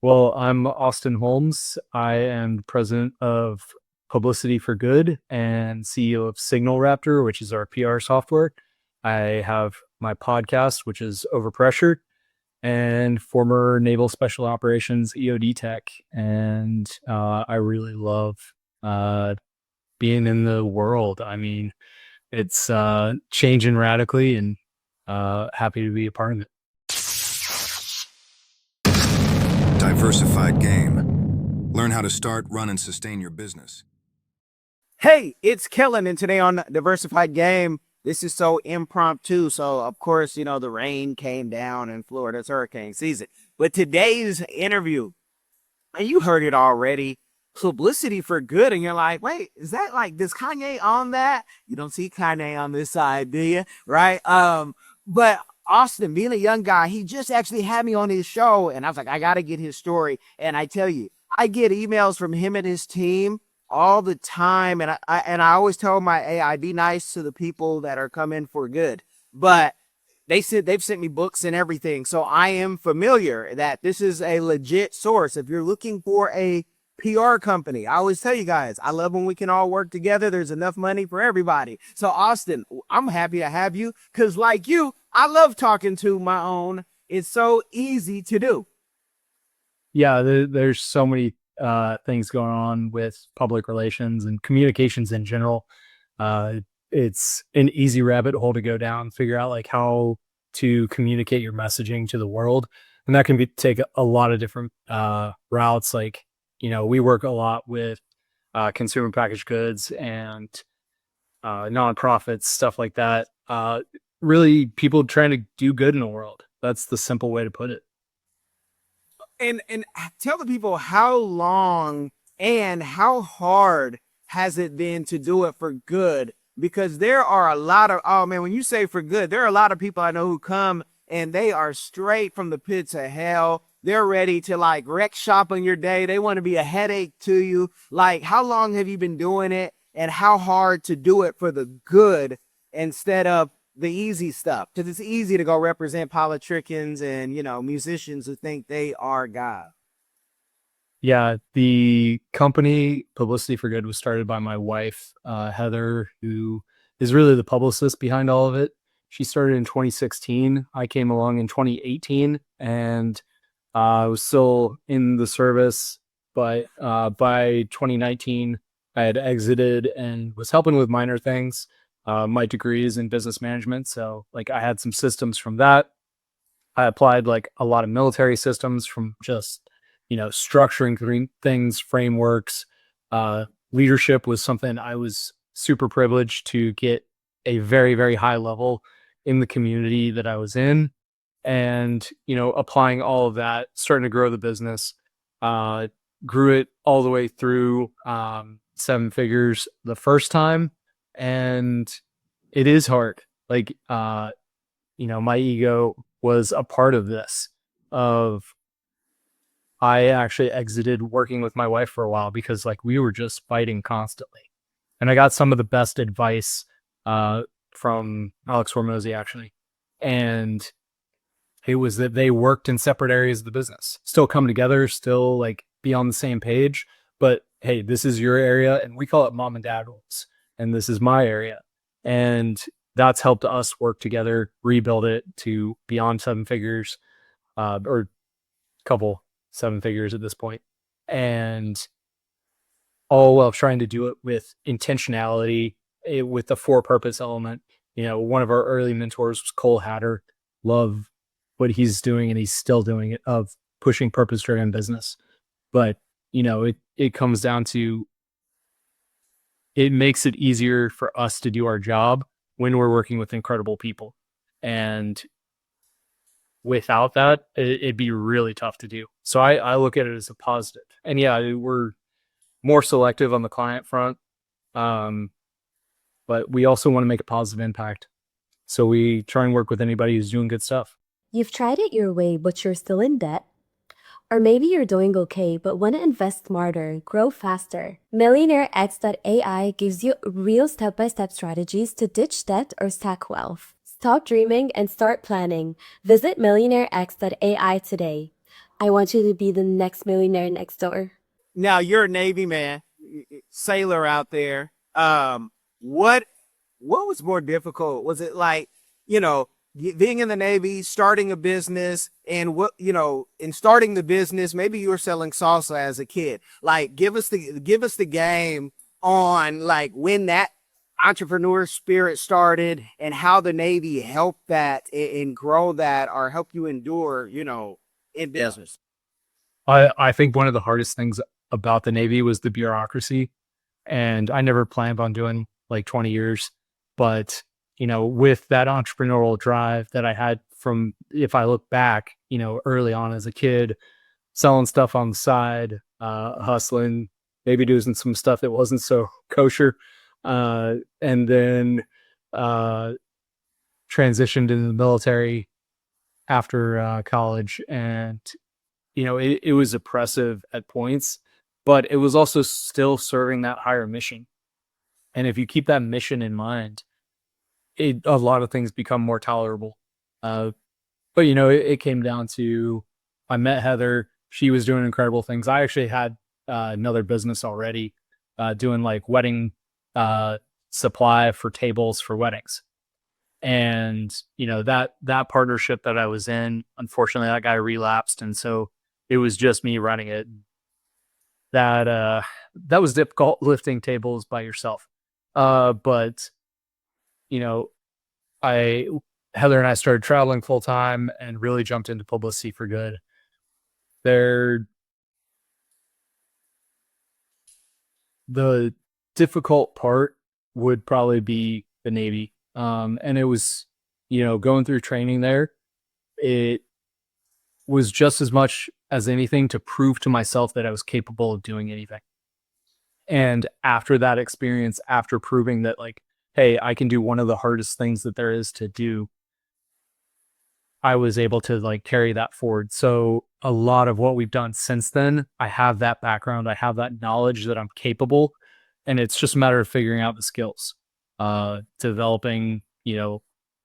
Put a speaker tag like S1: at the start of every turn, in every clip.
S1: Well, I'm Austin Holmes. I am president of Publicity for Good and CEO of Signal Raptor, which is our PR software. I have my podcast, which is Overpressure, and former Naval Special Operations EOD tech. And I really love uh, being in the world. I mean, it's changing radically, and happy to be a part of it.
S2: Diversified game. Learn how to start, run, and sustain your business.
S3: Hey, it's Kellen, and today on Diversified Game, this is so impromptu. So, of course, the rain came down in Florida. It's hurricane season. But today's interview, and you heard it already, publicity for good. And you're like, wait, is that like, does Kanye on that? You don't see Kanye on this side, do you? Right? But Austin, being a young guy, he just actually had me on his show. And I was like, I got to get his story. And I tell you, I get emails from him and his team all the time, and I always tell my AI, be nice to the people that are coming for good. But they've sent me books and everything, so I am familiar that this is a legit source. If you're looking for a PR company, I always tell you guys, I love when we can all work together. There's enough money for everybody. So Austin, I'm happy to have you because, like you, I love talking to my own. It's so easy to do.
S1: Yeah, there's so many things going on with public relations and communications in general. It's an easy rabbit hole to go down, figure out like how to communicate your messaging to the world. And that can take a lot of different routes. Like, we work a lot with consumer packaged goods and nonprofits, stuff like that. Really people trying to do good in the world. That's the simple way to put it.
S3: And tell the people how long and how hard has it been to do it for good? Because there are a lot of, oh man, when you say for good, there are a lot of people I know who come and they are straight from the pits of hell. They're ready to like wreck shop on your day. They want to be a headache to you. Like, how long have you been doing it, and how hard to do it for the good instead of the easy stuff? Because it's easy to go represent politicians and, musicians who think they are God.
S1: Yeah, the company Publicity for Good was started by my wife, Heather, who is really the publicist behind all of it. She started in 2016. I came along in 2018, and I was still in the service. But by 2019, I had exited and was helping with minor things. My degree is in business management, so like I had some systems from that. I applied like a lot of military systems from just structuring things, frameworks. Leadership was something I was super privileged to get a very, very high level in the community that I was in. And, applying all of that, starting to grow the business, grew it all the way through 7 figures the first time. And it is hard. Like, my ego was a part of this, I actually exited working with my wife for a while because like we were just fighting constantly. And I got some of the best advice from Alex Hormozy actually. And it was that they worked in separate areas of the business, still come together, still like be on the same page. But hey, this is your area, and we call it mom and dad roles. And this is my area. And that's helped us work together, rebuild it to beyond 7 figures, or couple 7 figures at this point. And all while trying to do it with intentionality, with the for purpose element. One of our early mentors was Cole Hatter. Love what he's doing, and he's still doing it, of pushing purpose driven business. But it comes down to, it makes it easier for us to do our job when we're working with incredible people. And without that, it'd be really tough to do. So I look at it as a positive. And yeah, we're more selective on the client front. But we also want to make a positive impact. So we try and work with anybody who's doing good stuff.
S4: You've tried it your way, but you're still in debt. Or maybe you're doing okay, but want to invest smarter, grow faster. Millionaire.x.ai gives you real step-by-step strategies to ditch debt or stack wealth. Stop dreaming and start planning. Visit Millionaire.x.ai today. I want you to be the next millionaire next door.
S3: Now you're a Navy man, sailor out there. What was more difficult? Was it like, being in the Navy, starting a business, and in starting the business, maybe you were selling salsa as a kid. Like, give us the game on like when that entrepreneur spirit started and how the Navy helped that and grow that or help you endure, in business.
S1: I think one of the hardest things about the Navy was the bureaucracy. And I never planned on doing like 20 years. But, with that entrepreneurial drive that I had from, if I look back, early on as a kid, selling stuff on the side, hustling, maybe doing some stuff that wasn't so kosher. And then transitioned into the military after college. And, it was oppressive at points, but it was also still serving that higher mission. And if you keep that mission in mind, a lot of things become more tolerable. But it came down to, I met Heather. She was doing incredible things. I actually had another business already, doing like wedding supply for tables for weddings. And that partnership that I was in, unfortunately, that guy relapsed, and so it was just me running it. That was difficult, lifting tables by yourself. But Heather and I started traveling full time and really jumped into publicity for good. The difficult part would probably be the Navy. And it was, going through training there, it was just as much as anything to prove to myself that I was capable of doing anything. And after that experience, after proving that like, hey, I can do one of the hardest things that there is to do, I was able to like carry that forward. So a lot of what we've done since then, I have that background, I have that knowledge that I'm capable, and it's just a matter of figuring out the skills. Developing,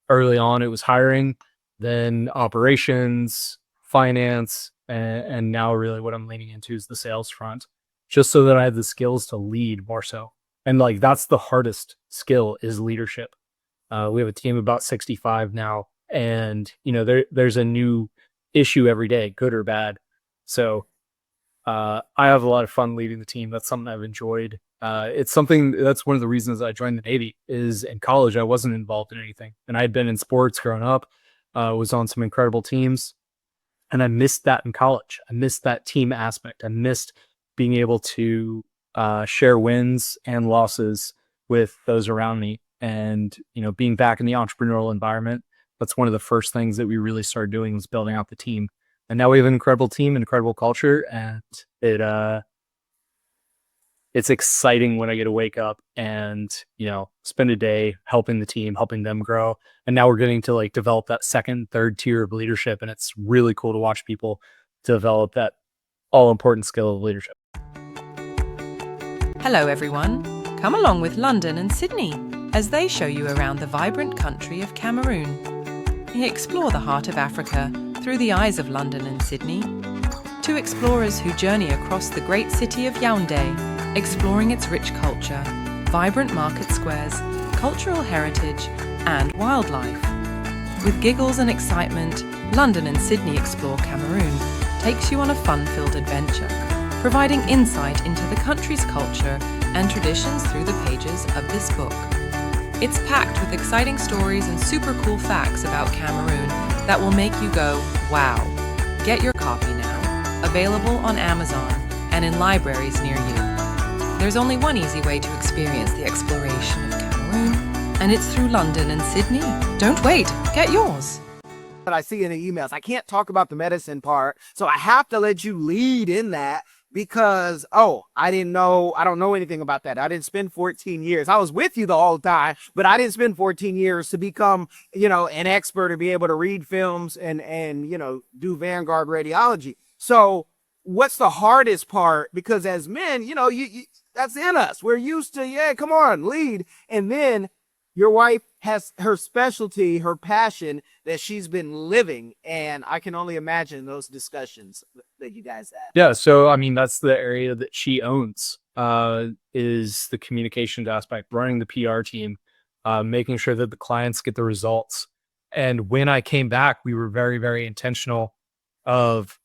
S1: early on it was hiring, then operations, finance, and now really what I'm leaning into is the sales front, just so that I have the skills to lead more so. And like, that's the hardest skill, is leadership. We have a team of about 65 now, and there's a new issue every day, good or bad. So I have a lot of fun leading the team. That's something I've enjoyed. It's something that's one of the reasons I joined the Navy. Is in college I wasn't involved in anything, and I had been in sports growing up, was on some incredible teams, and I missed that in college. I missed that team aspect. I missed being able to share wins and losses with those around me, and being back in the entrepreneurial environment. That's one of the first things that we really started doing, was building out the team. And now we have an incredible team, incredible culture, and it's exciting when I get to wake up and, spend a day helping the team, helping them grow. And now we're getting to like develop that second, third tier of leadership. And it's really cool to watch people develop that all important skill of leadership.
S5: Hello, everyone. Come along with London and Sydney as they show you around the vibrant country of Cameroon. Explore the heart of Africa through the eyes of London and Sydney. Two explorers who journey across the great city of Yaoundé, exploring its rich culture, vibrant market squares, cultural heritage, and wildlife. With giggles and excitement, London and Sydney Explore Cameroon takes you on a fun-filled adventure, providing insight into the country's culture and traditions through the pages of this book. It's packed with exciting stories and super cool facts about Cameroon that will make you go, wow. Get your copy now, available on Amazon and in libraries near you. There's only one easy way to experience the exploration of Cameroon, and it's through London and Sydney. Don't wait, get yours.
S3: But I see in the emails, I can't talk about the medicine part, so I have to let you lead in that. Because, I don't know anything about that. I didn't spend 14 years. I was with you the whole time, but I didn't spend 14 years to become, an expert or be able to read films and do Vanguard radiology. So what's the hardest part? Because as men, you that's in us. We're used to, come on, lead. And then your wife has her specialty, her passion that she's been living. And I can only imagine those discussions that you guys have.
S1: Yeah. So, I mean, that's the area that she owns, is the communications aspect, running the PR team, making sure that the clients get the results. And when I came back, we were very, very intentional of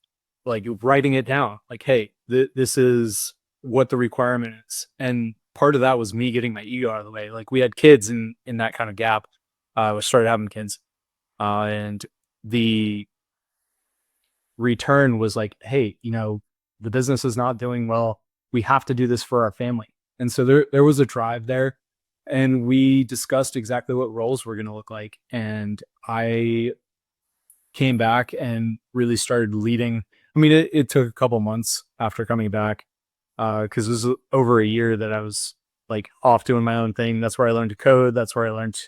S1: like writing it down. Like, hey, this is what the requirement is. And part of that was me getting my ego out of the way. Like we had kids in that kind of gap. We started having kids, and the return was like, hey, the business is not doing well. We have to do this for our family. And so there was a drive there, and we discussed exactly what roles were going to look like. And I came back and really started leading. I mean, it took a couple months after coming back, because it was over a year that I was like off doing my own thing. That's where I learned to code. That's where I learned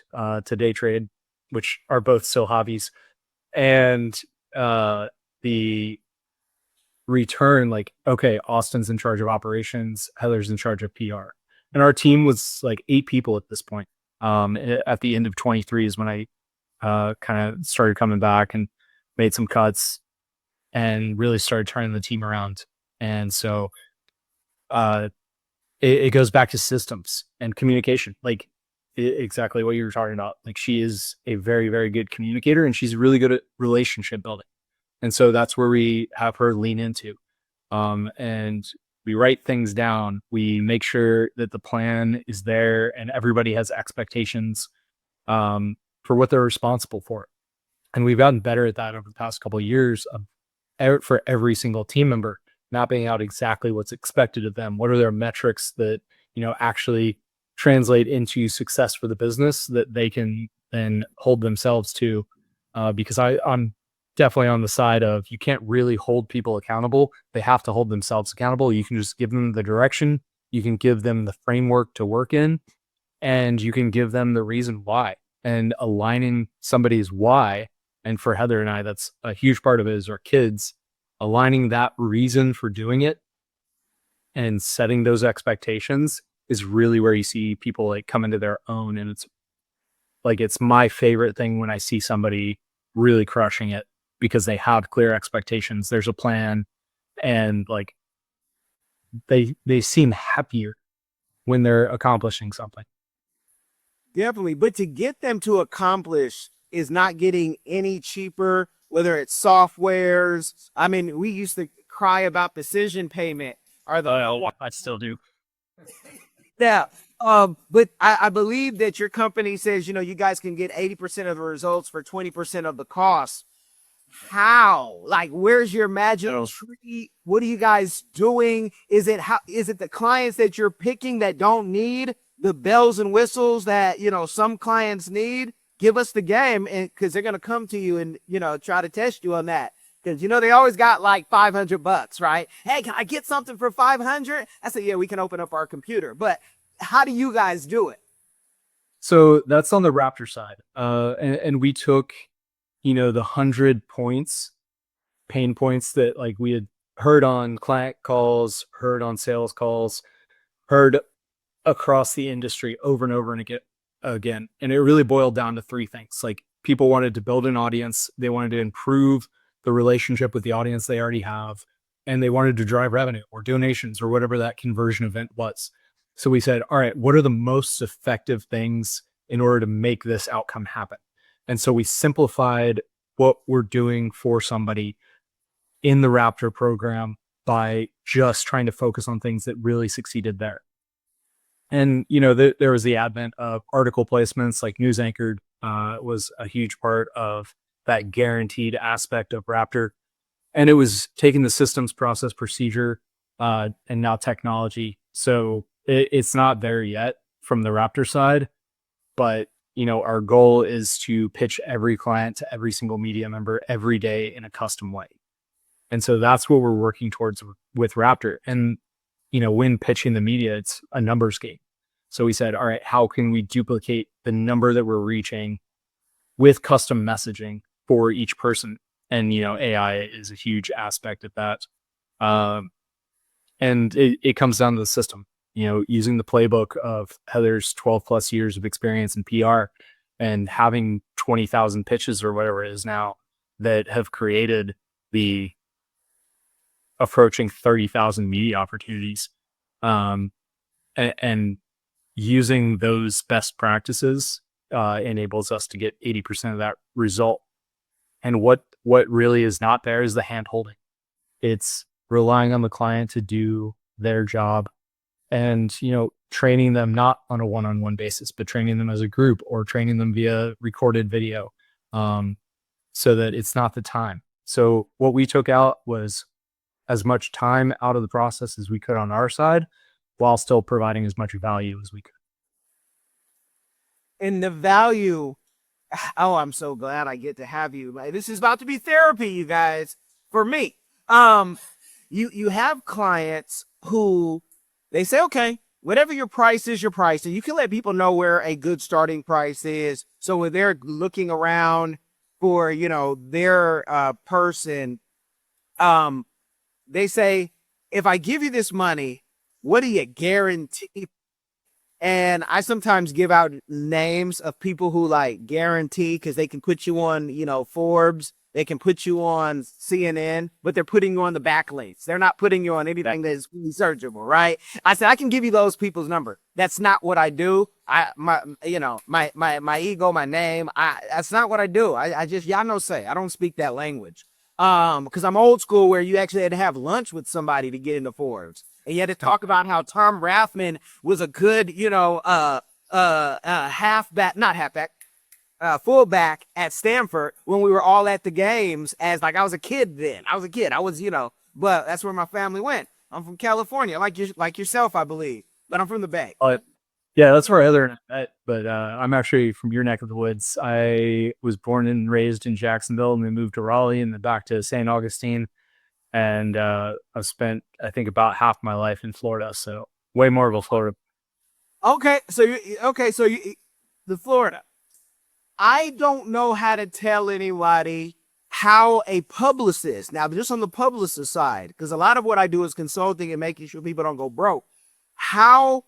S1: to day trade, which are both still hobbies. And the return, like, okay, Austin's in charge of operations, Heather's in charge of PR. And our team was like 8 people at this point. At the end of 23 is when I kind of started coming back and made some cuts and really started turning the team around. And so it goes back to systems and communication, like exactly what you were talking about. Like she is a very, very good communicator, and she's really good at relationship building. And so that's where we have her lean into. And we write things down. We make sure that the plan is there and everybody has expectations for what they're responsible for. And we've gotten better at that over the past couple of years for every single team member, mapping out exactly what's expected of them. What are their metrics that, actually translate into success for the business that they can then hold themselves to? Because I'm definitely on the side of, you can't really hold people accountable. They have to hold themselves accountable. You can just give them the direction. You can give them the framework to work in, and you can give them the reason why. And aligning somebody's why, and for Heather and I, that's a huge part of it, is our kids. Aligning that reason for doing it and setting those expectations is really where you see people like come into their own. And it's my favorite thing when I see somebody really crushing it, because they have clear expectations. There's a plan, and like they seem happier when they're accomplishing something.
S3: Definitely. But to get them to accomplish is not getting any cheaper, whether it's softwares. I mean, we used to cry about precision payment.
S1: I still do.
S3: Yeah. But I believe that your company says, you guys can get 80% of the results for 20% of the cost. How? Like, where's your magic tree? What are you guys doing? Is it the clients that you're picking that don't need the bells and whistles that, some clients need? Give us the game, and because they're going to come to you and, try to test you on that. Because, they always got like $500, right? Hey, can I get something for 500? I said, yeah, we can open up our computer. But how do you guys do it?
S1: So that's on the Raptor side. And we took, the 100 pain points that like we had heard on client calls, heard on sales calls, heard across the industry over and over and again. And it really boiled down to 3 things. Like, people wanted to build an audience. They wanted to improve the relationship with the audience they already have. And they wanted to drive revenue or donations or whatever that conversion event was. So we said, all right, what are the most effective things in order to make this outcome happen? And so we simplified what we're doing for somebody in the Raptor program by just trying to focus on things that really succeeded there. And, there was the advent of article placements, like News Anchored was a huge part of that guaranteed aspect of Raptor. And it was taking the systems, process, procedure, and now technology. So it's not there yet from the Raptor side, but our goal is to pitch every client to every single media member every day in a custom way. And so that's what we're working towards with Raptor. And, when pitching the media, it's a numbers game. So we said, all right, how can we duplicate the number that we're reaching with custom messaging for each person? And, AI is a huge aspect of that. And it comes down to the system. using the playbook of Heather's 12 plus years of experience in PR and having 20,000 pitches or whatever it is now that have created the approaching 30,000 media opportunities. And using those best practices enables us to get 80% of that result. And what really is not there is the hand holding. It's relying on the client to do their job and, training them not on a one-on-one basis, but training them as a group or training them via recorded video, so that it's not the time. So what we took out was as much time out of the process as we could on our side, while still providing as much value as we could.
S3: And the value, oh, I'm so glad I get to have you. This is about to be therapy, you guys, for me. You have clients who they say, okay, whatever your price is, your price. And you can let people know where a good starting price is. So when they're looking around for, their person, they say, if I give you this money, what do you guarantee? And I sometimes give out names of people who like guarantee, because they can put you on, Forbes, they can put you on CNN, but they're putting you on the backlinks. They're not putting you on anything that is searchable, right? I said, I can give you those people's number. That's not what I do. My ego, my name, that's not what I do. I just, y'all know say, I don't speak that language. Because I'm old school where you actually had to have lunch with somebody to get into Forbes. And you had to talk about how Tom Rathman was a good, fullback at Stanford when we were all at the games as I was a kid then. I was, but that's where my family went. I'm from California, like yourself, I believe, but I'm from the Bay.
S1: Yeah, that's where Heather and I met, but I'm actually from your neck of the woods. I was born and raised in Jacksonville, and then moved to Raleigh and then back to St. Augustine. And I've spent, I think, about half my life in Florida, so way more of a Florida.
S3: Okay, so the Florida. I don't know how to tell anybody how a publicist, now just on the publicist side, because a lot of what I do is consulting and making sure people don't go broke, how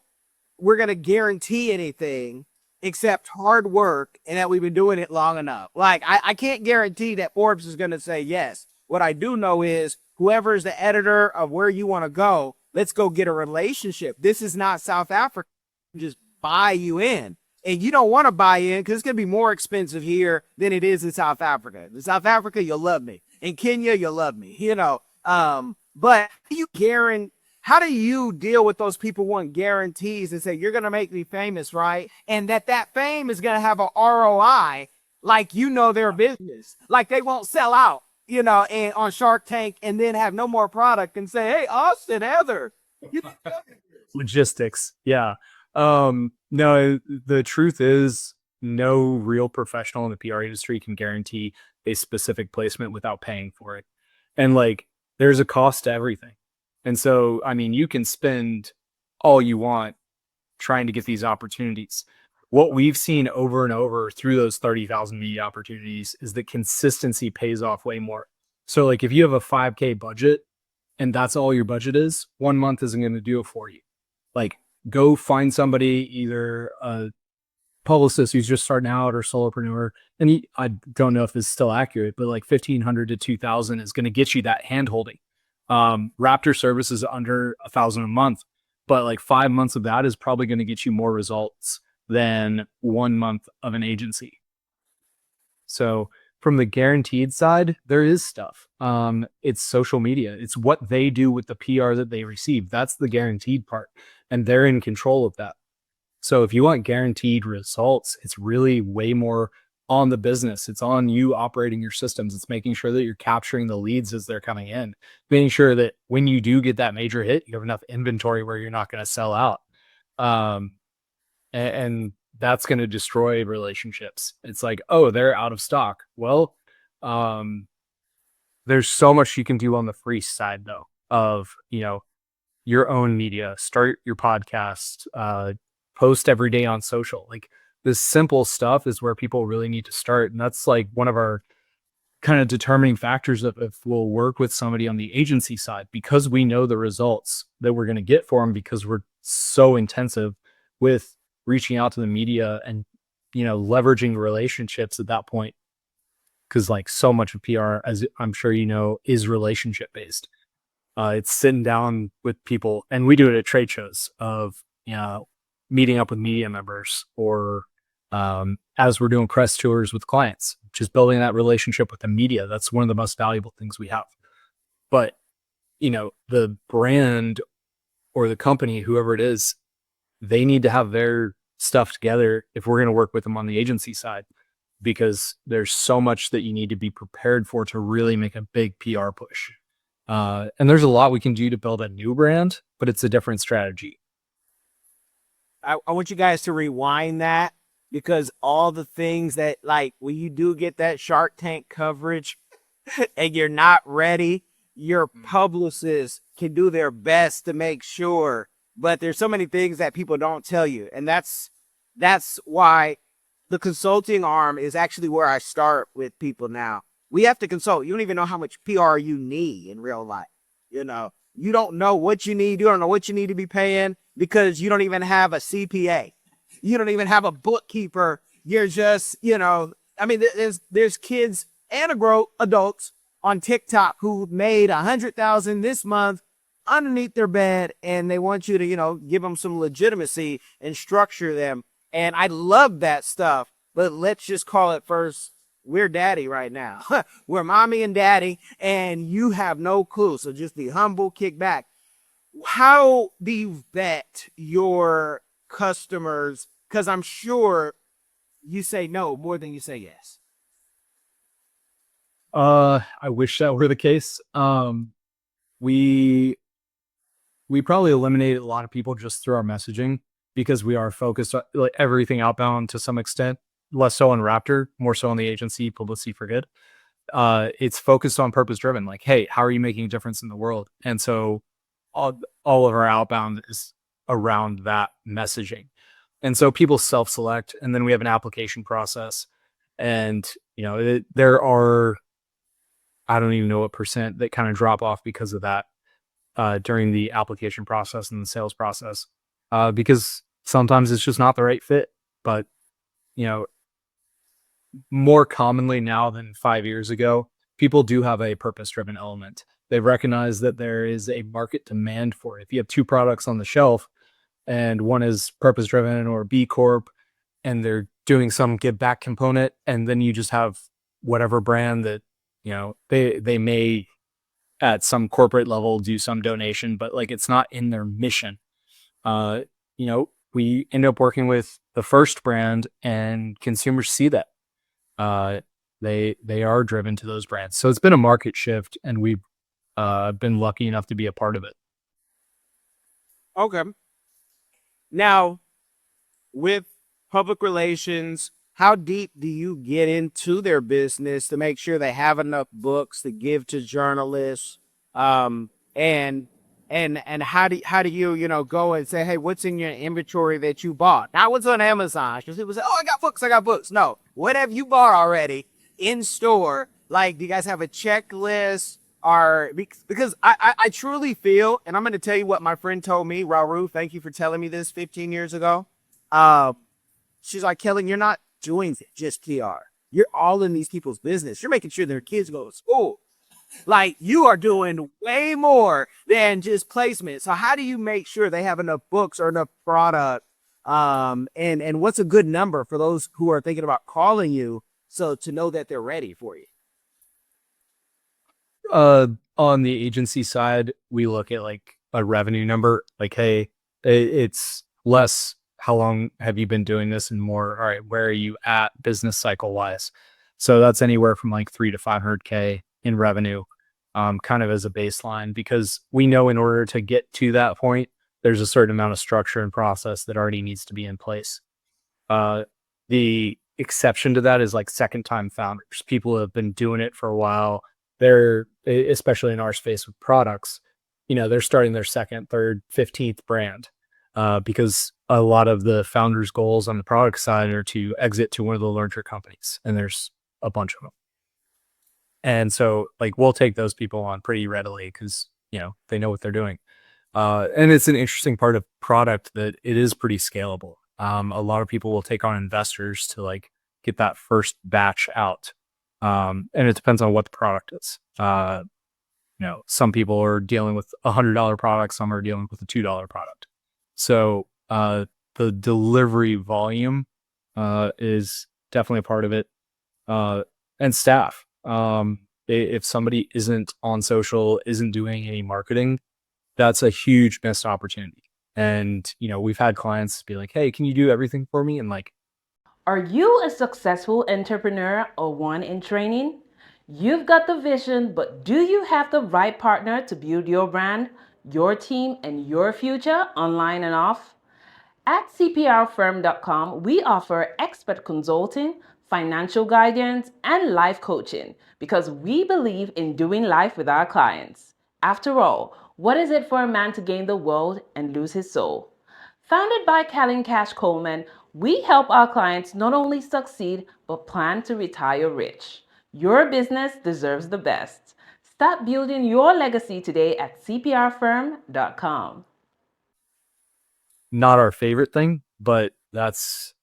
S3: we're going to guarantee anything except hard work and that we've been doing it long enough. I can't guarantee that Forbes is going to say yes. What I do know is whoever is the editor of where you want to go, let's go get a relationship. This is not South Africa. Just buy you in. And you don't want to buy in because it's going to be more expensive here than it is in South Africa. In South Africa, you'll love me. In Kenya, you'll love me. But how do you deal with those people wanting guarantees and say, you're going to make me famous, right? And that fame is going to have a ROI, their business. They won't sell out, and on Shark Tank and then have no more product and say, hey, Austin, Heather.
S1: Logistics. Yeah. No, the truth is no real professional in the PR industry can guarantee a specific placement without paying for it. And there's a cost to everything. And so, you can spend all you want trying to get these opportunities. What we've seen over and over through those 30,000 media opportunities is that consistency pays off way more. So if you have a 5K budget and that's all your budget is, 1 month isn't going to do it for you. Go find somebody, either a publicist who's just starting out or solopreneur. And I don't know if this is still accurate, but $1,500 to $2,000 is going to get you that hand holding. Raptor service is under $1,000 a month, but 5 months of that is probably going to get you more results than 1 month of an agency. So from the guaranteed side, there is stuff. It's social media. It's what they do with the PR that they receive. That's the guaranteed part. And they're in control of that. So if you want guaranteed results, it's really way more on the business. It's on you operating your systems. It's making sure that you're capturing the leads as they're coming in, making sure that when you do get that major hit, you have enough inventory where you're not going to sell out. And that's going to destroy relationships. It's oh, they're out of stock. Well, there's so much you can do on the free side though, of, your own media. Start your podcast, post every day on social. This simple stuff is where people really need to start. And that's one of our kind of determining factors of if we'll work with somebody on the agency side, because we know the results that we're going to get for them, because we're so intensive with reaching out to the media and, leveraging relationships at that point. Cause like so much of PR, as I'm sure you know, is relationship based. It's sitting down with people, and we do it at trade shows of, meeting up with media members, or as we're doing press tours with clients, just building that relationship with the media. That's one of the most valuable things we have. But, the brand or the company, whoever it is, they need to have their stuff together if we're going to work with them on the agency side, because there's so much that you need to be prepared for to really make a big PR push. And there's a lot we can do to build a new brand, but it's a different strategy.
S3: I want you guys to rewind that, because all the things that, like, when you do get that Shark Tank coverage and you're not ready, your publicists can do their best to make sure, but there's so many things that people don't tell you. And that's why the consulting arm is actually where I start with people now. We have to consult. You don't even know how much PR you need in real life. You don't know what you need. You don't know what you need to be paying, because you don't even have a CPA. You don't even have a bookkeeper. You're just, there's kids and adults on TikTok who made 100,000 this month underneath their bed, and they want you to, give them some legitimacy and structure them. And I love that stuff, but let's just call it first. We're daddy right now. We're mommy and daddy, and you have no clue. So just be humble, kick back. How do you vet your customers? Because I'm sure you say no more than you say yes.
S1: I wish that were the case. We probably eliminated a lot of people just through our messaging, because we are focused on like everything outbound to some extent, less so on Raptor, more so on the agency, Publicity for Good. It's focused on purpose driven. Like, hey, how are you making a difference in the world? And so all of our outbound is around that messaging. And so people self-select, and then we have an application process. And, there are, I don't even know what percent that kind of drop off because of that during the application process and the sales process, because sometimes it's just not the right fit. But, more commonly now than 5 years ago, people do have a purpose-driven element. They recognize that there is a market demand for it. If you have two products on the shelf and one is purpose-driven or B Corp, and they're doing some give back component, and then you just have whatever brand that, they may at some corporate level do some donation, but like it's not in their mission. We end up working with the first brand, and consumers see that. They are driven to those brands. So it's been a market shift, and we've been lucky enough to be a part of it.
S3: Okay. Now, with public relations, how deep do you get into their business to make sure they have enough books to give to journalists? And how do you, go and say, hey, what's in your inventory that you bought? Not what's on Amazon. Because people say, oh, I got books. No, what have you bought already in store? Like, do you guys have a checklist? Or because I truly feel, and I'm going to tell you what my friend told me, Raru, thank you for telling me this 15 years ago. She's like, Kellen, you're not doing just PR. You're all in these people's business. You're making sure their kids go to school. Like, you are doing way more than just placement. So how do you make sure they have enough books or enough product? And what's a good number for those who are thinking about calling you, so to know that they're ready for you?
S1: On the agency side, we look at like a revenue number. Like, hey, it's less how long have you been doing this, and more, all right, where are you at business cycle wise? So that's anywhere from like 3 to 500K in revenue, kind of as a baseline, because we know in order to get to that point, there's a certain amount of structure and process that already needs to be in place. The exception to that is like second time founders, people who have been doing it for a while. They're, especially in our space with products, they're starting their second, third, 15th brand, because a lot of the founders' goals on the product side are to exit to one of the larger companies, and there's a bunch of them. And so like, we'll take those people on pretty readily because, they know what they're doing. And it's an interesting part of product that it is pretty scalable. A lot of people will take on investors to like get that first batch out. And it depends on what the product is. Some people are dealing with $100 product, some are dealing with a $2 product. So the delivery volume is definitely a part of it. And staff. If somebody isn't on social, isn't doing any marketing, that's a huge missed opportunity. And, we've had clients be like, hey, can you do everything for me? And like,
S6: are you a successful entrepreneur or one in training? You've got the vision, but do you have the right partner to build your brand, your team, and your future online and off? At 𝐶PRfirm.com, we offer expert consulting, financial guidance, and life coaching because we believe in doing life with our clients. After all, what is it for a man to gain the world and lose his soul? Founded by 𝐬𝐮𝐞𝐭, we help our clients not only succeed, but plan to retire rich. Your business deserves the best. Start building your legacy today at 𝐶PRfirm.com.
S1: not our favorite thing, but that's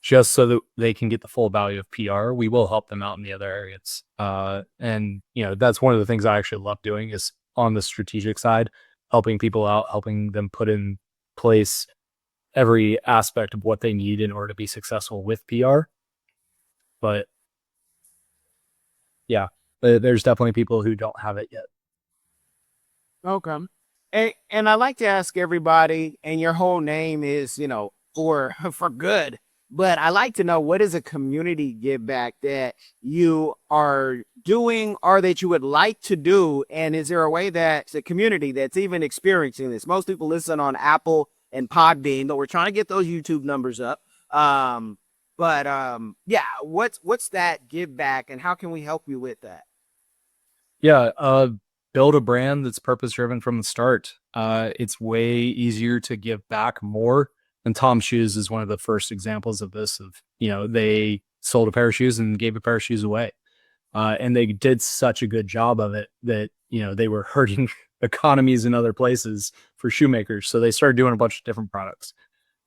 S1: just so that they can get the full value of PR. We will help them out in the other areas. And that's one of the things I actually love doing is on the strategic side, helping people out, helping them put in place every aspect of what they need in order to be successful with PR. But yeah, there's definitely people who don't have it yet.
S3: Okay. And I like to ask everybody, and your whole name is, for good. But I like to know, what is a community give back that you are doing or that you would like to do? And is there a way that the community that's even experiencing this? Most people listen on Apple and Podbean, but we're trying to get those YouTube numbers up. Yeah, what's that give back and how can we help you with that?
S1: Yeah, build a brand that's purpose driven from the start. It's way easier to give back more. And Tom Shoes is one of the first examples of this. They sold a pair of shoes and gave a pair of shoes away, and they did such a good job of it that they were hurting economies in other places for shoemakers. So they started doing a bunch of different products,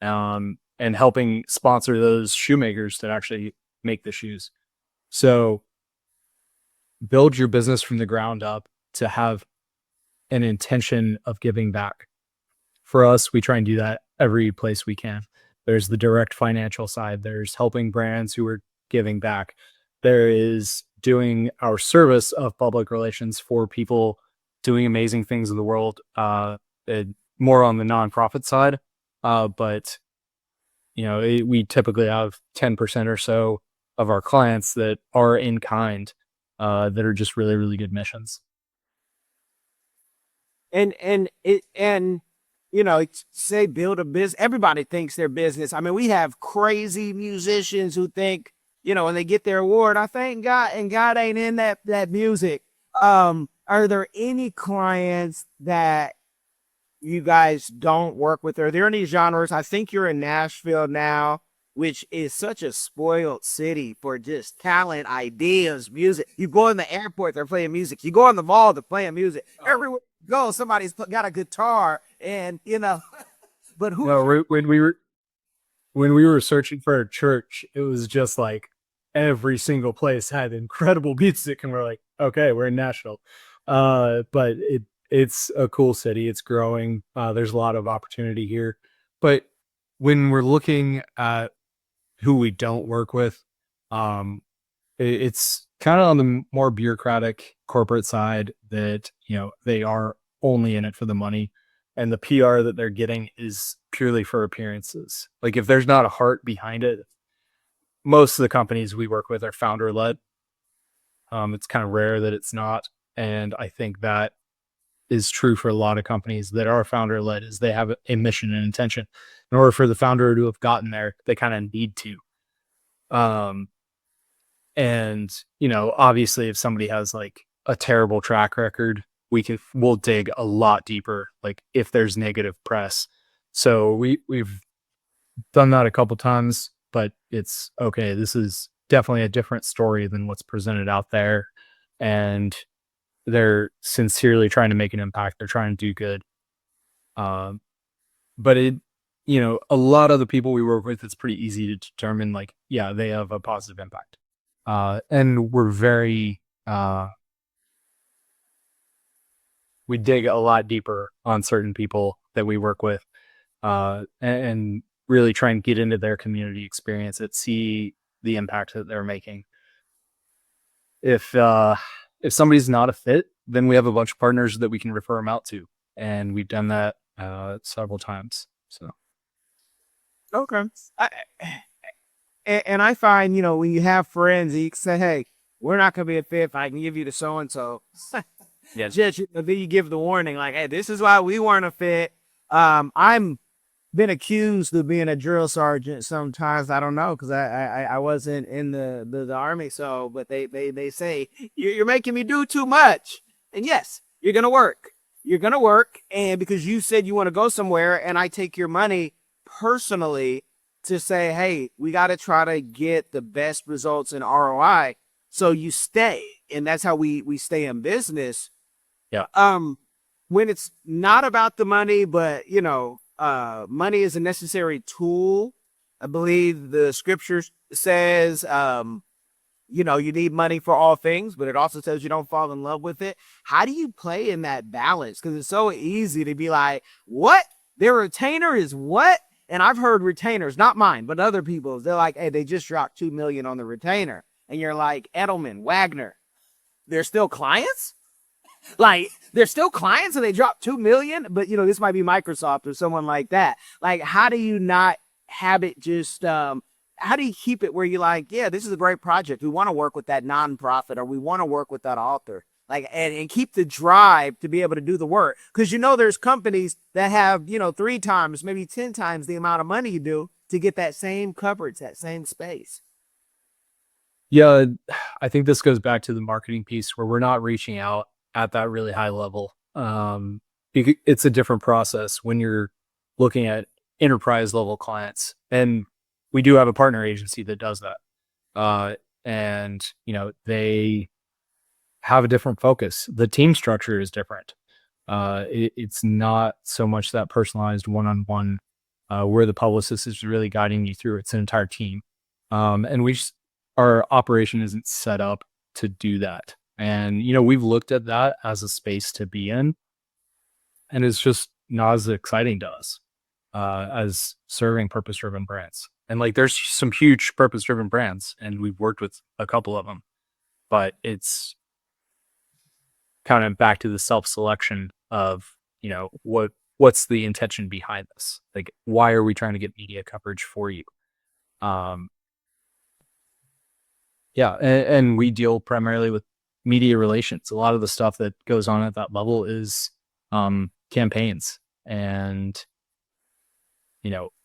S1: and helping sponsor those shoemakers that actually make the shoes. So build your business from the ground up to have an intention of giving back. For us, we try and do that every place we can. There's the direct financial side. There's helping brands who are giving back. There is doing our service of public relations for people doing amazing things in the world, more on the nonprofit side. But we typically have 10% or so of our clients that are in kind, that are just really, really good missions.
S3: Say build a business. Everybody thinks their business. I mean, we have crazy musicians who think, when they get their award, I thank God, and God ain't in that music. Are there any clients that you guys don't work with? Are there any genres? I think you're in Nashville now, which is such a spoiled city for just talent, ideas, music. You go in the airport, they're playing music. You go in the mall, they're playing music. Everywhere you go, somebody's got a guitar, and but who?
S1: No, when we were searching for a church, it was just like every single place had incredible music, and we're like, okay, we're in Nashville. But it's a cool city. It's growing. There's a lot of opportunity here. But when we're looking at who we don't work with, it's kind of on the more bureaucratic corporate side that, they are only in it for the money, and the PR that they're getting is purely for appearances. Like if there's not a heart behind it, most of the companies we work with are founder led. It's kind of rare that it's not. And I think that is true for a lot of companies that are founder led, is they have a mission and intention. In order for the founder to have gotten there, they kind of need to. And obviously if somebody has like a terrible track record, we'll dig a lot deeper, like if there's negative press. So we've done that a couple times, but it's okay. This is definitely a different story than what's presented out there. And they're sincerely trying to make an impact. They're trying to do good. But a lot of the people we work with, it's pretty easy to determine, like, yeah, they have a positive impact. And we're very, we dig a lot deeper on certain people that we work with, and really try and get into their community experience and see the impact that they're making. If somebody's not a fit, then we have a bunch of partners that we can refer them out to, and we've done that several times. So
S3: Okay. And I find, when you have friends, you can say, hey, we're not going to be a fit if I can give you the so-and-so.
S1: yeah,
S3: Just, then you give the warning, like, hey, this is why we weren't a fit. I'm been accused of being a drill sergeant sometimes. I don't know, because I wasn't in the army. So, but they say, you're making me do too much. And yes, you're going to work. You're going to work. And because you said you want to go somewhere and I take your money personally to say, hey, we got to try to get the best results in ROI. So you stay. And that's how we stay in business.
S1: Yeah.
S3: When it's not about the money, but money is a necessary tool. I believe the scripture says, you need money for all things, but it also says you don't fall in love with it. How do you play in that balance? Because it's so easy to be like, what? Their retainer is what? And I've heard retainers, not mine, but other people's. They're like, hey, they just dropped $2 million on the retainer. And you're like, Edelman, Wagner, they're still clients? Like, they're still clients and they dropped $2 million, but this might be Microsoft or someone like that. Like, how do you not have it just, how do you keep it where you're like, yeah, this is a great project. We want to work with that nonprofit, or we want to work with that author, like, and keep the drive to be able to do the work. Cause there's companies that have, 3 times, maybe 10 times the amount of money you do to get that same coverage, that same space.
S1: Yeah, I think this goes back to the marketing piece where we're not reaching out at that really high level. It's a different process when you're looking at enterprise level clients, and we do have a partner agency that does that. And they have a different focus. The team structure is different. It's not so much that personalized one-on-one, where the publicist is really guiding you through. It's an entire team. And our operation isn't set up to do that. And, we've looked at that as a space to be in, and it's just not as exciting to us, as serving purpose-driven brands. And like, there's some huge purpose-driven brands, and we've worked with a couple of them, but it's kind of back to the self-selection of, what's the intention behind this? Like, why are we trying to get media coverage for you? Yeah. And we deal primarily with media relations. A lot of the stuff that goes on at that level is campaigns, and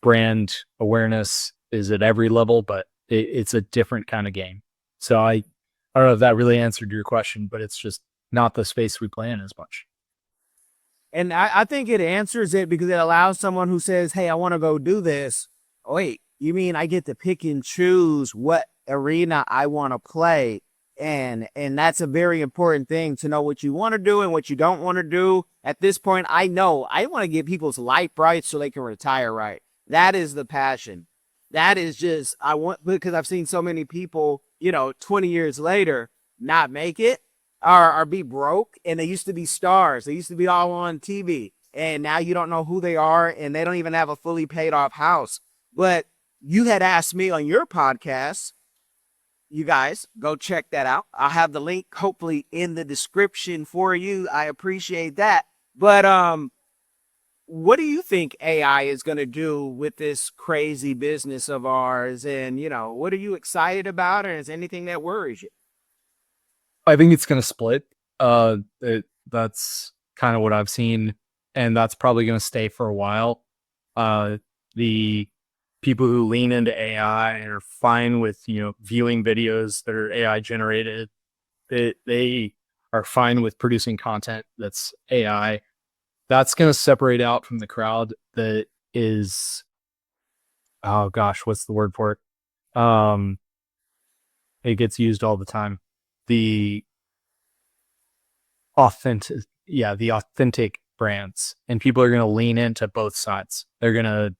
S1: brand awareness is at every level, but it's a different kind of game. So I don't know if that really answered your question, but it's just not the space we play in as much.
S3: And I think it answers it because it allows someone who says, hey, I want to go do this. Oh, wait, you mean I get to pick and choose what arena I want to play? And that's a very important thing, to know what you want to do and what you don't want to do. At this point, I know I want to get people's life right so they can retire right. That is the passion. That is just, because I've seen so many people, 20 years later, not make it or be broke. And they used to be stars. They used to be all on TV. And now you don't know who they are, and they don't even have a fully paid off house. But you had asked me on your podcast. You guys go check that out. I'll have the link hopefully in the description for you. I appreciate that. But what do you think AI is going to do with this crazy business of ours? And, what are you excited about? Or is anything that worries you?
S1: I think it's going to split. That's kind of what I've seen, and that's probably going to stay for a while. The people who lean into AI and are fine with, viewing videos that are AI generated, they are fine with producing content that's AI. That's going to separate out from the crowd that is, oh gosh, what's the word for it? It gets used all the time. The authentic brands, and people are going to lean into both sides. They're going to,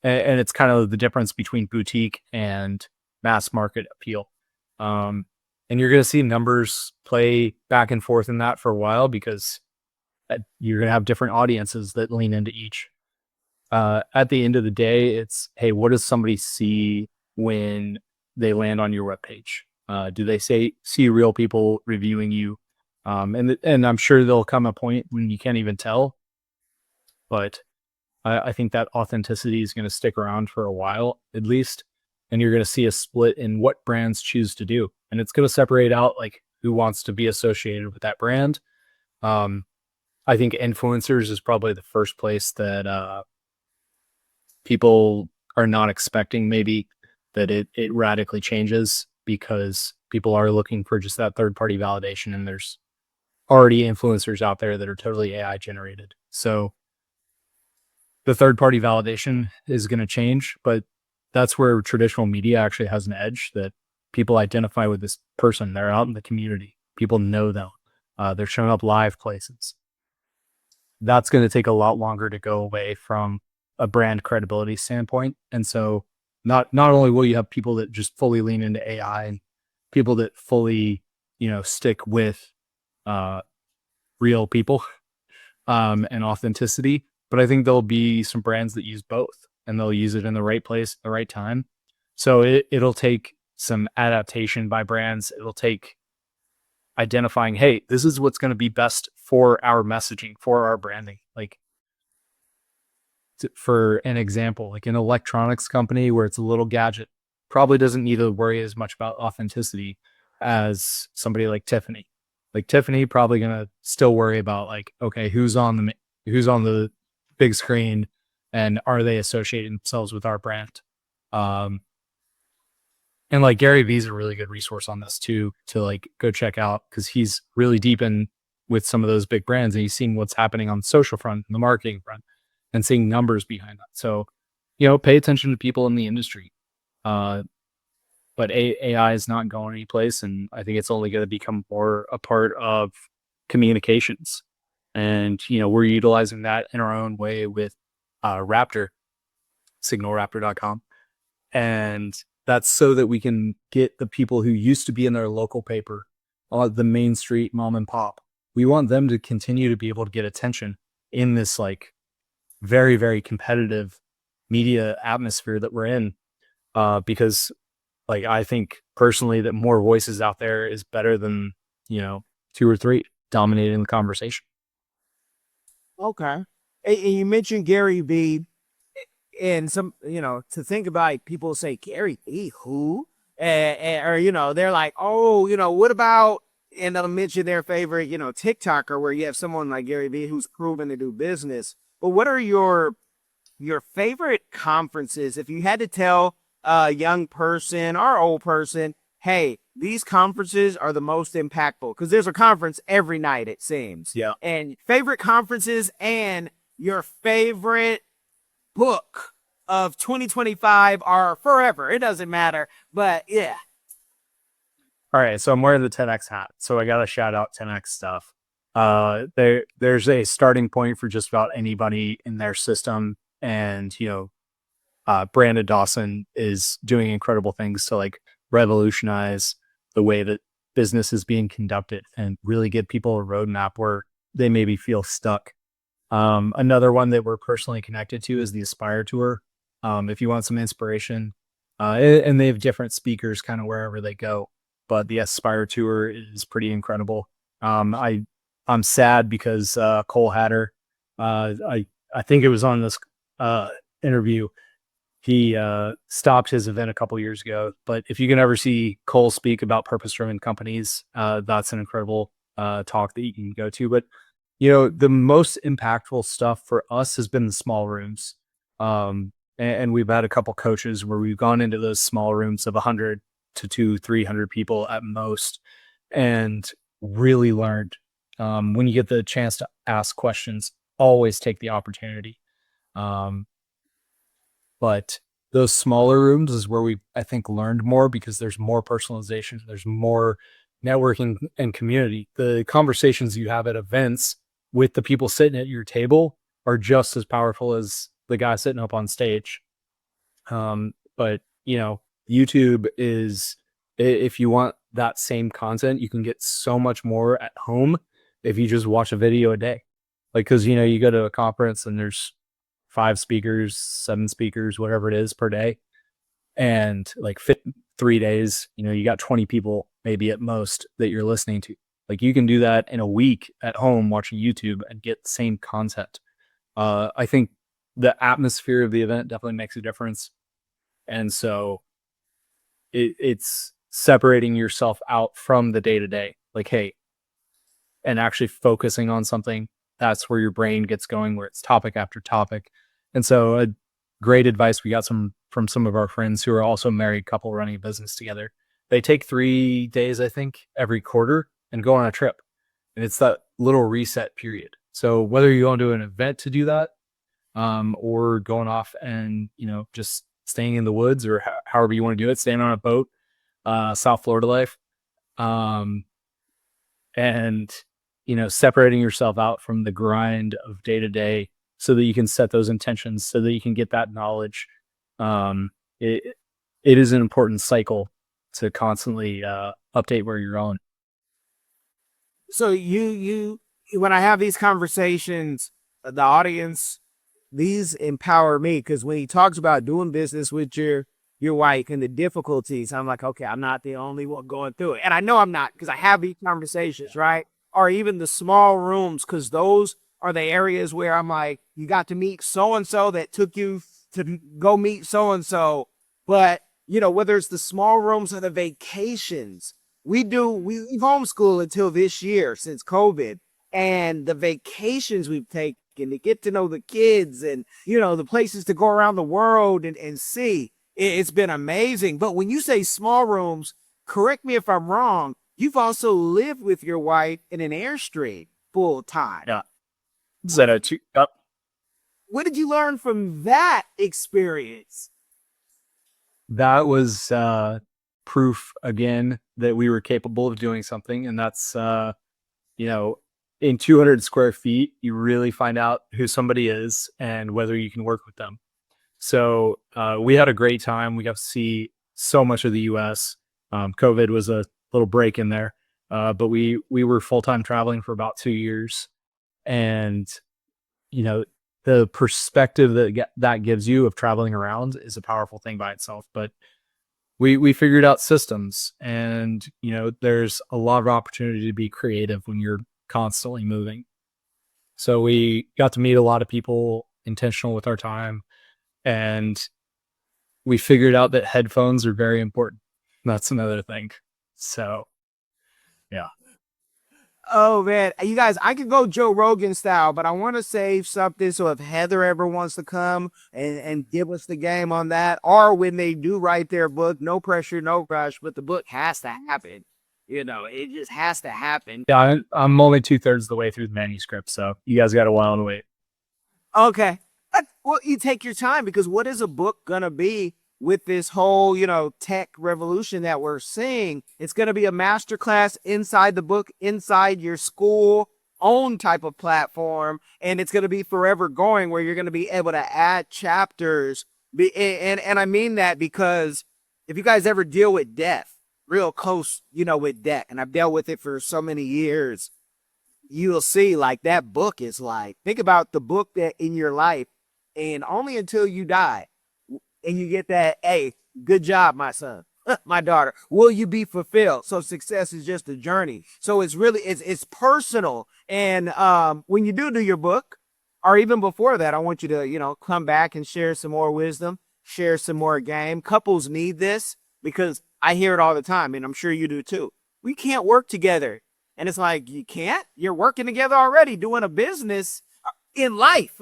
S1: and it's kind of the difference between boutique and mass market appeal. And you're going to see numbers play back and forth in that for a while, because you're going to have different audiences that lean into each. At the end of the day, it's, hey, what does somebody see when they land on your webpage? Do they see real people reviewing you? And I'm sure there'll come a point when you can't even tell, but I think that authenticity is going to stick around for a while, at least. And you're going to see a split in what brands choose to do. And it's going to separate out like who wants to be associated with that brand. I think influencers is probably the first place that people are not expecting, maybe, that it radically changes, because people are looking for just that third-party validation, and there's already influencers out there that are totally AI generated. So the third-party validation is going to change, but that's where traditional media actually has an edge, that people identify with this person. They're out in the community. People know them. They're showing up live places. That's going to take a lot longer to go away from a brand credibility standpoint. And so not only will you have people that just fully lean into AI and people that fully, stick with real people and authenticity, but I think there'll be some brands that use both, and they'll use it in the right place at the right time. So it'll take some adaptation by brands. It'll take identifying, hey, this is what's going to be best for our messaging, for our branding. Like, for an example, like an electronics company where it's a little gadget probably doesn't need to worry as much about authenticity as somebody like Tiffany. Like Tiffany probably going to still worry about, like, okay, who's on the big screen, and are they associating themselves with our brand? And like Gary Vee is a really good resource on this too, to like go check out, because he's really deep in with some of those big brands, and he's seeing what's happening on the social front and the marketing front, and seeing numbers behind that. So, pay attention to people in the industry. But AI is not going anyplace, and I think it's only going to become more a part of communications. And, we're utilizing that in our own way with Raptor, signalraptor.com. And that's so that we can get the people who used to be in their local paper, the main street mom and pop. We want them to continue to be able to get attention in this like very, very competitive media atmosphere that we're in. Because like, I think personally that more voices out there is better than, 2 or 3 dominating the conversation.
S3: Okay. And you mentioned Gary Vee, and some, to think about, people say, Gary Vee, who? Or, they're like, oh, what about, and they'll mention their favorite, TikToker, where you have someone like Gary Vee who's proven to do business. But what are your favorite conferences? If you had to tell a young person or old person, hey, these conferences are the most impactful, because there's a conference every night, it seems.
S1: Yeah.
S3: And favorite conferences and your favorite book of 2025 are forever. It doesn't matter, but yeah.
S1: All right. So I'm wearing the 10X hat. So I got to shout out 10X stuff. There's a starting point for just about anybody in their system. And, Brandon Dawson is doing incredible things to like revolutionize the way that business is being conducted and really give people a roadmap where they maybe feel stuck. Another one that we're personally connected to is the Aspire Tour. If you want some inspiration, and they have different speakers kind of wherever they go, but the Aspire Tour is pretty incredible. I'm sad because Cole Hatter, I think it was on this interview, he stopped his event a couple years ago. But if you can ever see Cole speak about purpose-driven companies, that's an incredible talk that you can go to. But the most impactful stuff for us has been the small rooms. And we've had a couple coaches where we've gone into those small rooms of 100 to 300 people at most, and really learned. When you get the chance to ask questions, always take the opportunity. But those smaller rooms is where we, I think, learned more, because there's more personalization, there's more networking and community. The conversations you have at events with the people sitting at your table are just as powerful as the guy sitting up on stage. But you know, YouTube is, if you want that same content, you can get so much more at home if you just watch a video a day. Like, because, you know, you go to a conference and there's 5 speakers, 7 speakers, whatever it is per day. And like 3 days, you know, you got 20 people maybe at most that you're listening to. Like, you can do that in a week at home watching YouTube and get the same content. I think the atmosphere of the event definitely makes a difference. And so it's separating yourself out from the day to day, like, hey, and actually focusing on something. That's where your brain gets going, where it's topic after topic. And so a great advice we got from some of our friends who are also a married couple running a business together. They take 3 days, I think, every quarter and go on a trip. And it's that little reset period. So whether you want to do an event to do that, or going off and, you know, just staying in the woods, or however you want to do it, staying on a boat, South Florida life, and, you know, separating yourself out from the grind of day to day so that you can set those intentions, so that you can get that knowledge. It is an important cycle to constantly update where you're on.
S3: So you when I have these conversations, the audience, these empower me, because when he talks about doing business with your wife and the difficulties, I'm like, okay, I'm not the only one going through it. And I know I'm not, because I have these conversations, right? Or even the small rooms, because those are the areas where I'm like, you got to meet so-and-so that took you to go meet so-and-so. But, you know, whether it's the small rooms or the vacations, we've homeschooled until this year since COVID, and the vacations we've taken to get to know the kids and, you know, the places to go around the world and see, it's been amazing. But when you say small rooms, correct me if I'm wrong, you've also lived with your wife in an Airstream full time.
S1: Yeah. Is that a two?
S3: What did you learn from that experience?
S1: That was proof again that we were capable of doing something. And that's, you know, in 200 square feet, you really find out who somebody is and whether you can work with them. So we had a great time. We got to see so much of the US. COVID was a little break in there, but we were full-time traveling for about 2 years. And, you know, the perspective that gives you of traveling around is a powerful thing by itself. But we figured out systems, and, you know, there's a lot of opportunity to be creative when you're constantly moving. So we got to meet a lot of people, intentional with our time, and we figured out that headphones are very important. That's another thing. So, yeah.
S3: Oh man, you guys, I could go Joe Rogan style, but I want to save something so if Heather ever wants to come and give us the game on that, or when they do write their book, no pressure, no rush, but the book has to happen. You know, it just has to happen.
S1: Yeah, I'm only 2/3 of the way through the manuscript, so you guys got a while to wait.
S3: Okay. Well, you take your time, because what is a book going to be with this whole, you know, tech revolution that we're seeing? It's going to be a masterclass inside the book, inside your school own type of platform. And it's going to be forever going, where you're going to be able to add chapters. And I mean that because if you guys ever deal with death real close, you know, with death, and I've dealt with it for so many years, you'll see like that book is like, think about the book that in your life, and only until you die and you get that, hey, good job, my son, my daughter, will you be fulfilled? So success is just a journey. So it's really, it's personal. And when you do your book, or even before that, I want you to, you know, come back and share some more wisdom, share some more game. Couples need this, because I hear it all the time, and I'm sure you do too. We can't work together. And it's like, you can't? You're working together already, doing a business in life,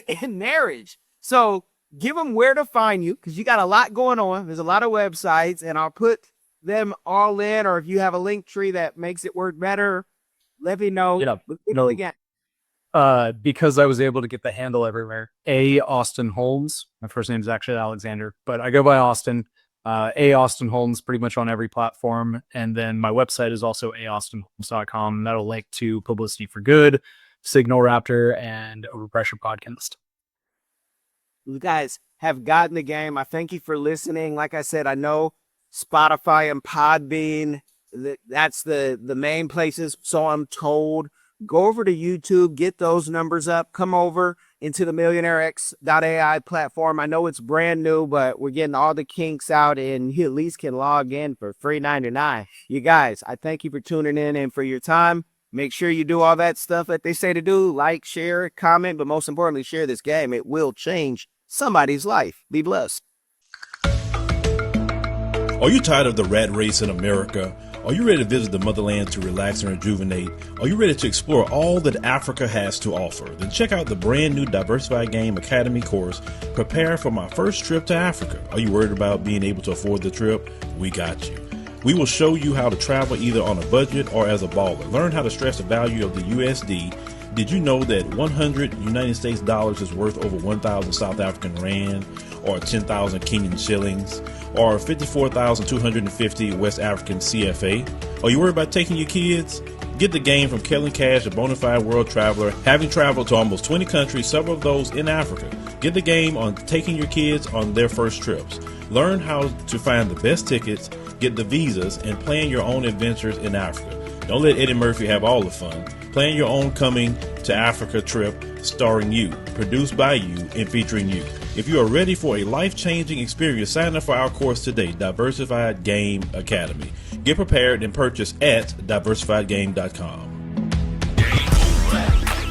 S3: in marriage. So give them where to find you, because you got a lot going on. There's a lot of websites, and I'll put them all in, or if you have a link tree that makes it work better, let me know.
S1: Yeah,
S3: No. Again.
S1: Because I was able to get the handle everywhere. Austin Holmes. My first name is actually Alexander, but I go by Austin. Austin Holmes pretty much on every platform. And then my website is also 𝐴AustinHolmes.com. That'll link to Publicity for Good, Signal Raptor and Overpressure podcast.
S3: You guys have gotten the game. I thank you for listening. Like I said, I know Spotify and Podbean, that's the main places, so I'm told. Go over to YouTube, get those numbers up, come over into the MillionaireX.ai platform. I know it's brand new, but we're getting all the kinks out, and you at least can log in for free $99. You guys, I thank you for tuning in and for your time. Make sure you do all that stuff that they say to do. Like, share, comment, but most importantly, share this game. It will change somebody's life. Be blessed.
S7: Are you tired of the rat race in America? Are you ready to visit the motherland to relax and rejuvenate? Are you ready to explore all that Africa has to offer? Then check out the brand new Diversified Game Academy course, Prepare for My First Trip to Africa. Are you worried about being able to afford the trip? We got you. We will show you how to travel either on a budget or as a baller. Learn how to stress the value of the USD. Did you know that 100 United States dollars is worth over 1,000 South African rand, or 10,000 Kenyan shillings, or 54,250 West African CFA? Are you worried about taking your kids? Get the game from 𝐾𝐨𝐴, a bona fide world traveler, having traveled to almost 20 countries, several of those in Africa. Get the game on taking your kids on their first trips. Learn how to find the best tickets, get the visas, and plan your own adventures in Africa. Don't let Eddie Murphy have all the fun. Plan your own coming to Africa trip starring you, produced by you, and featuring you. If you are ready for a life-changing experience, sign up for our course today, Diversified Game Academy. Get prepared and purchase at diversifiedgame.com.